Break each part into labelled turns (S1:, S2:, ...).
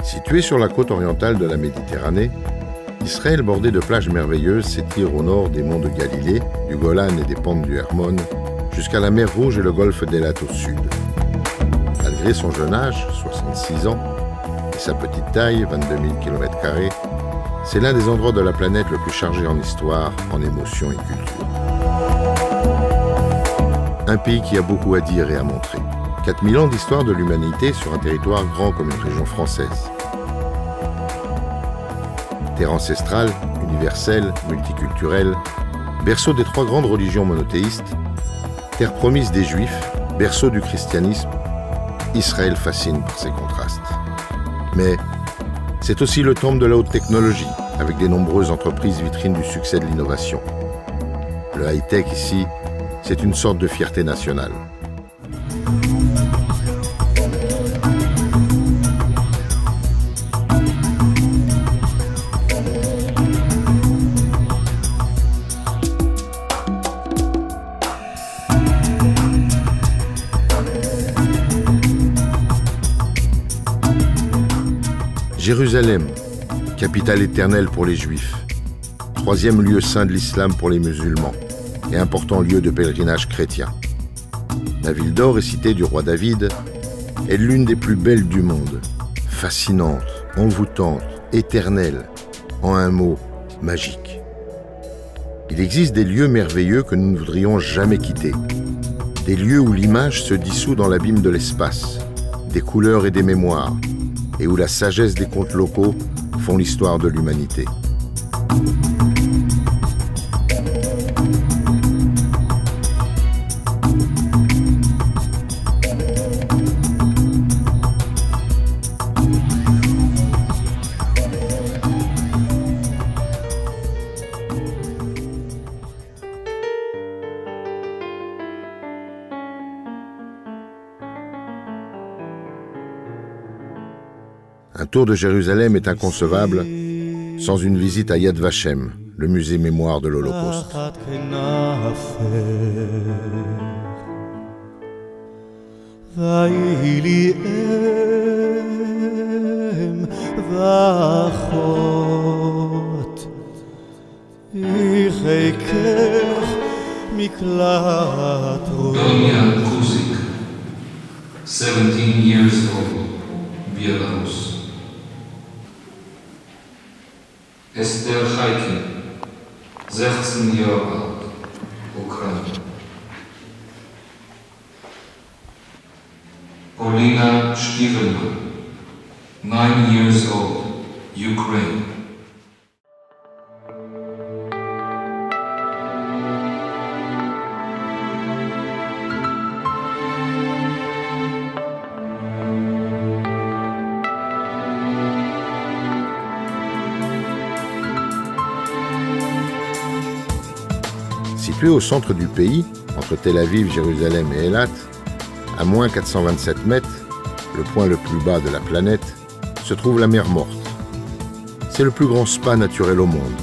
S1: Situé sur la côte orientale de la Méditerranée, Israël, bordé de plages merveilleuses, s'étire au nord des monts de Galilée, du Golan et des pentes du Hermon, jusqu'à la mer Rouge et le golfe d'Eilat au sud. Malgré son jeune âge, 66 ans, et sa petite taille, 22 000 km², c'est l'un des endroits de la planète le plus chargé en histoire, en émotions et culture. Un pays qui a beaucoup à dire et à montrer. 4000 ans d'histoire de l'humanité sur un territoire grand comme une région française. Terre ancestrale, universelle, multiculturelle, berceau des 3 grandes religions monothéistes, terre promise des Juifs, berceau du christianisme, Israël fascine par ses contrastes. Mais c'est aussi le temple de la haute technologie, avec des nombreuses entreprises vitrines du succès de l'innovation. Le high-tech ici, c'est une sorte de fierté nationale. Jérusalem, capitale éternelle pour les Juifs, 3e lieu saint de l'islam pour les musulmans et important lieu de pèlerinage chrétien. La ville d'or et cité du roi David est l'une des plus belles du monde, fascinante, envoûtante, éternelle, en un mot, magique. Il existe des lieux merveilleux que nous ne voudrions jamais quitter, des lieux où l'image se dissout dans l'abîme de l'espace, des couleurs et des mémoires, et où la sagesse des contes locaux font l'histoire de l'humanité. Un tour de Jérusalem est inconcevable sans une visite à Yad Vashem, le musée mémoire de l'Holocauste.
S2: Donia Kuzik, 17 years old, Belarus. Esther Chaikin, 16 Jahre alt, Ukraine. Polina Stivelman, 9 years old, Ukraine.
S1: Situé au centre du pays, entre Tel Aviv, Jérusalem et Eilat, à moins 427 mètres, le point le plus bas de la planète, se trouve la mer Morte. C'est le plus grand spa naturel au monde.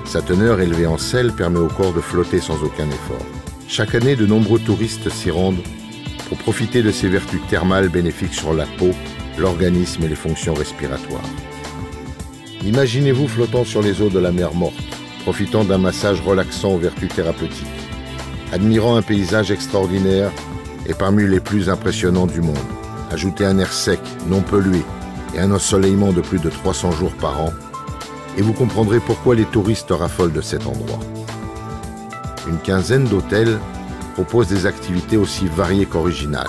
S1: Sa teneur élevée en sel permet au corps de flotter sans aucun effort. Chaque année, de nombreux touristes s'y rendent pour profiter de ses vertus thermales bénéfiques sur la peau, l'organisme et les fonctions respiratoires. Imaginez-vous flottant sur les eaux de la mer Morte, profitant d'un massage relaxant aux vertus thérapeutiques, admirant un paysage extraordinaire et parmi les plus impressionnants du monde. Ajoutez un air sec, non pollué, et un ensoleillement de plus de 300 jours par an, et vous comprendrez pourquoi les touristes raffolent de cet endroit. Une quinzaine d'hôtels proposent des activités aussi variées qu'originales.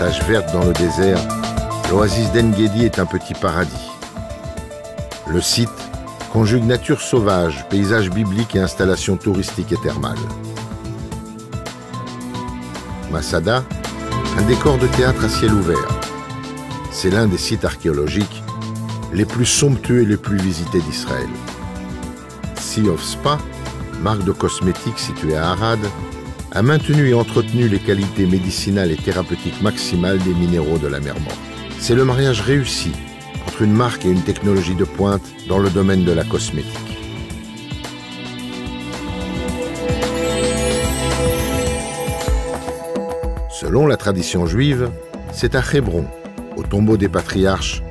S1: tache verte dans le désert, l'oasis d'En-Gedi est un petit paradis. Le site conjugue nature sauvage, paysages bibliques et installations touristiques et thermales. Masada, un décor de théâtre à ciel ouvert. C'est l'un des sites archéologiques les plus somptueux et les plus visités d'Israël. Sea of Spa, marque de cosmétiques située à Arad, a maintenu et entretenu les qualités médicinales et thérapeutiques maximales des minéraux de la mer Morte. C'est le mariage réussi entre une marque et une technologie de pointe dans le domaine de la cosmétique. Selon la tradition juive, c'est à Hébron, au tombeau des patriarches,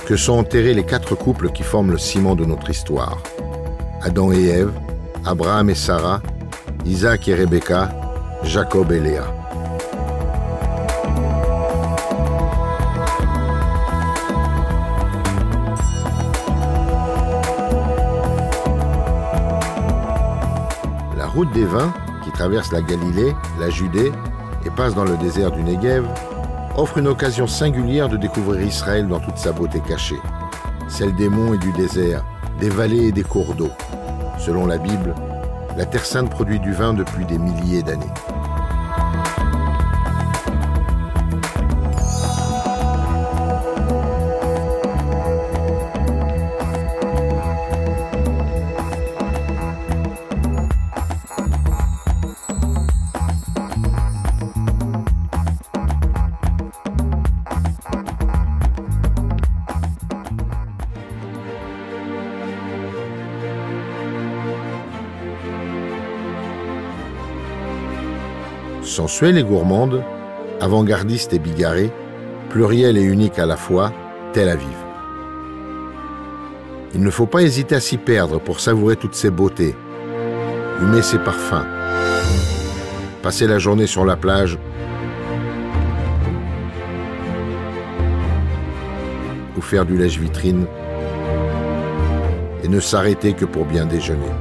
S1: que sont enterrés les 4 couples qui forment le ciment de notre histoire. Adam et Ève, Abraham et Sarah, Isaac et Rebecca, Jacob et Léa. La route des vins, qui traverse la Galilée, la Judée et passe dans le désert du Negev, offre une occasion singulière de découvrir Israël dans toute sa beauté cachée, celle des monts et du désert, des vallées et des cours d'eau. Selon la Bible, la Terre Sainte produit du vin depuis des milliers d'années. Sensuelle et gourmande, avant-gardiste et bigarrée, plurielle et unique à la fois, Tel Aviv. Il ne faut pas hésiter à s'y perdre pour savourer toutes ses beautés, humer ses parfums, passer la journée sur la plage ou faire du lèche-vitrine et ne s'arrêter que pour bien déjeuner.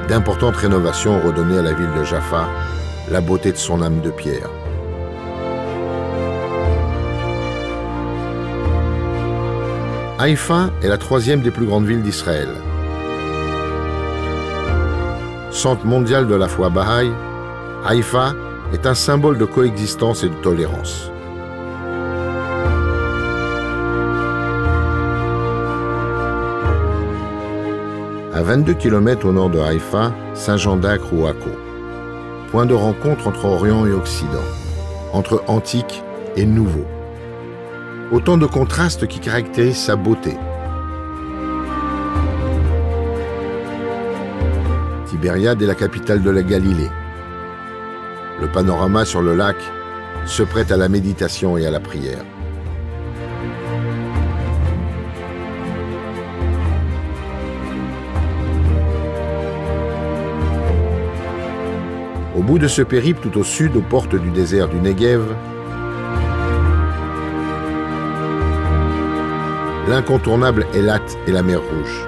S1: D'importantes rénovations ont redonné à la ville de Jaffa la beauté de son âme de pierre. Haïfa est la 3e des plus grandes villes d'Israël. Centre mondial de la foi Bahaï, Haïfa est un symbole de coexistence et de tolérance. À 22 km au nord de Haïfa, Saint-Jean d'Acre ou Akko. Point de rencontre entre Orient et Occident, entre antique et nouveau. Autant de contrastes qui caractérisent sa beauté. Tibériade est la capitale de la Galilée. Le panorama sur le lac se prête à la méditation et à la prière. Au bout de ce périple, tout au sud, aux portes du désert du Negev, l'incontournable Eilat et la mer Rouge.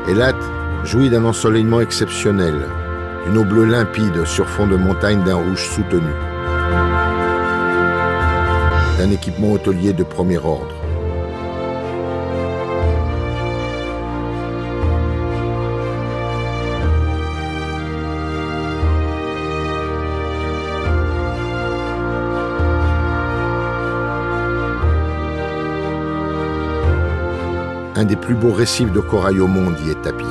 S1: Eilat jouit d'un ensoleillement exceptionnel, d'une eau bleue limpide sur fond de montagnes d'un rouge soutenu, d'un équipement hôtelier de premier ordre. Un des plus beaux récifs de corail au monde y est tapi.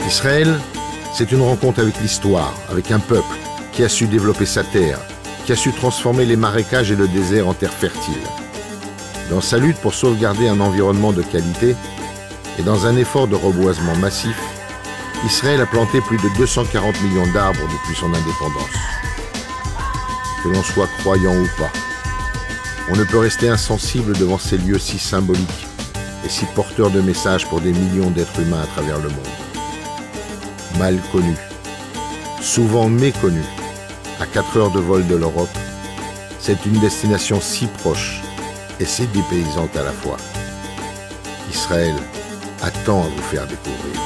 S1: Israël, c'est une rencontre avec l'histoire, avec un peuple qui a su développer sa terre, qui a su transformer les marécages et le désert en terre fertile. Dans sa lutte pour sauvegarder un environnement de qualité, Et dans un effort de reboisement massif, Israël a planté plus de 240 millions d'arbres depuis son indépendance. Que l'on soit croyant ou pas, on ne peut rester insensible devant ces lieux si symboliques et si porteurs de messages pour des millions d'êtres humains à travers le monde. Mal connus, souvent méconnus, à 4 heures de vol de l'Europe, c'est une destination si proche et si dépaysante à la fois. Israël attend à vous faire découvrir.